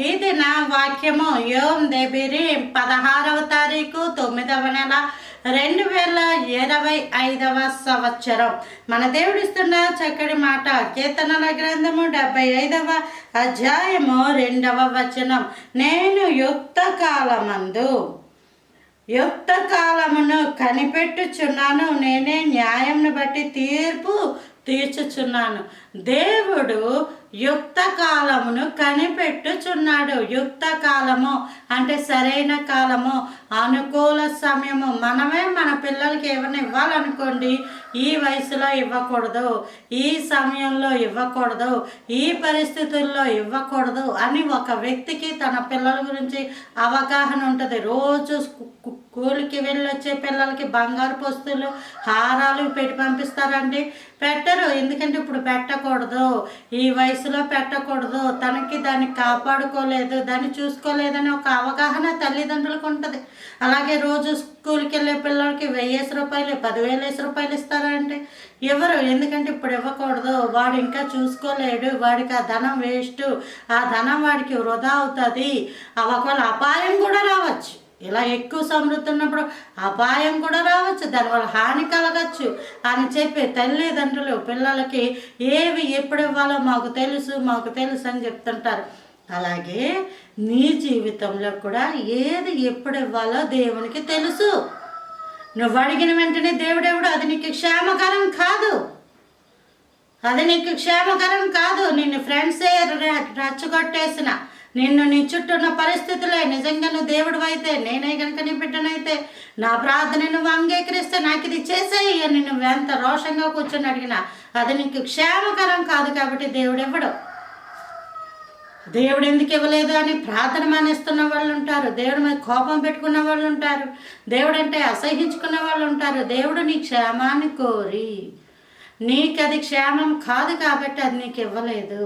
ఇది నా వాక్యము. యోమ్ దేబిరి 16వ తారీఖు 9వ నెల 2025వ సంవత్సరం. మన దేవుడిస్తున్న చక్కటి మాట. కీర్తనల గ్రంథము 75వ అధ్యాయము 2వ వచనం. నేను యుక్త కాలమును కనిపెట్టుచున్నాను, నేనే న్యాయంను బట్టి తీర్పు తీర్చుచున్నాను. దేవుడు యుక్త కాలమును కనిపెట్టుచున్నాడు. యుక్త కాలము అంటే సరైన కాలము, అనుకూల సమయము. మనమే మన పిల్లలకి ఏమైనా ఇవ్వాలనుకోండి, ఈ వయసులో ఇవ్వకూడదు, ఈ సమయంలో ఇవ్వకూడదు, ఈ పరిస్థితుల్లో ఇవ్వకూడదు అని ఒక వ్యక్తికి తన పిల్లల గురించి అవగాహన ఉంటుంది. రోజు స్కూల్కి వెళ్ళొచ్చే పిల్లలకి బంగారు వస్తువులు, హారాలు పెట్టి పంపిస్తారండి? పెట్టరు. ఎందుకంటే ఇప్పుడు పెట్టకూడదు, ఈ వయసులో పెట్టకూడదు, తనకి దాన్ని కాపాడుకోలేదు, దాన్ని చూసుకోలేదని ఒక అవగాహన తల్లిదండ్రులకు ఉంటుంది. అలాగే రోజు స్కూల్కి వెళ్ళే పిల్లలకి 1000 రూపాయలు 10,000 రూపాయలు ఇస్తారంటే ఎవరు? ఎందుకంటే ఇప్పుడు ఇవ్వకూడదు, వాడు ఇంకా చూసుకోలేడు, వాడికి ఆ ధనం వేస్ట్, ఆ ధనం వాడికి వృధా అవుతుంది, ఒకవేళ అపాయం కూడా రావచ్చు. ఇలా ఎక్కువ సమృద్ధి ఉన్నప్పుడు అపాయం కూడా రావచ్చు, దానివల్ల హాని కలగచ్చు అని చెప్పి తల్లిదండ్రులు పిల్లలకి ఏవి ఎప్పుడు ఇవ్వాలో మాకు తెలుసు అని చెప్తుంటారు. అలాగే నీ జీవితంలో కూడా ఏది ఎప్పుడు ఇవ్వాలో దేవునికి తెలుసు. నువ్వు అడిగిన వెంటనే దేవుడెవడు? అది నీకు క్షేమకరం కాదు. నిన్ను ఫ్రెండ్సే రచ్చగొట్టేసిన, నిన్ను నీ చుట్టూ ఉన్న పరిస్థితులే, నిజంగా నువ్వు దేవుడు అయితే, నేనే కనుక నీ బిడ్డనైతే, నా ప్రార్థన నువ్వు అంగీకరిస్తే నాకు ఇది చేసేయి అని నువ్వు ఎంత రోషంగా కూర్చొని అడిగినా అది నీకు క్షేమకరం కాదు. కాబట్టి దేవుడు ఇవ్వడు. దేవుడు ఎందుకు ఇవ్వలేదు అని ప్రార్థన మానేస్తున్న వాళ్ళు ఉంటారు, దేవుడి మీద కోపం పెట్టుకున్న వాళ్ళు ఉంటారు, దేవుడు అంటే అసహించుకున్న వాళ్ళు ఉంటారు. దేవుడు నీ క్షేమాన్ని కోరి, నీకు అది క్షేమం కాదు కాబట్టి అది నీకు ఇవ్వలేదు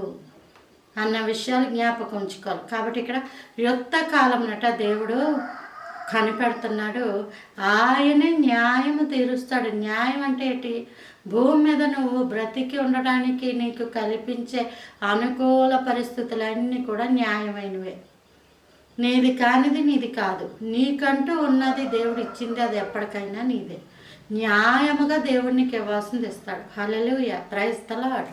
అన్న విషయాలు జ్ఞాపకం ఉంచుకోవాలి. కాబట్టి ఇక్కడ యుక్త కాలంనట దేవుడు కనిపెడుతున్నాడు. ఆయనే న్యాయము తీరుస్తాడు. న్యాయం అంటే ఏంటి? భూమి మీద నువ్వు బ్రతికి ఉండడానికి నీకు కల్పించే అనుకూల పరిస్థితులన్నీ కూడా న్యాయమైనవే. నీది కానిది నీది కాదు, నీకంటూ ఉన్నది దేవుడు ఇచ్చింది, అది ఎప్పటికైనా నీదే. న్యాయముగా దేవుడికి ఇవ్వాల్సింది ఇస్తాడు. హల్లెలూయా, ప్రైజ్ ది లార్డ్.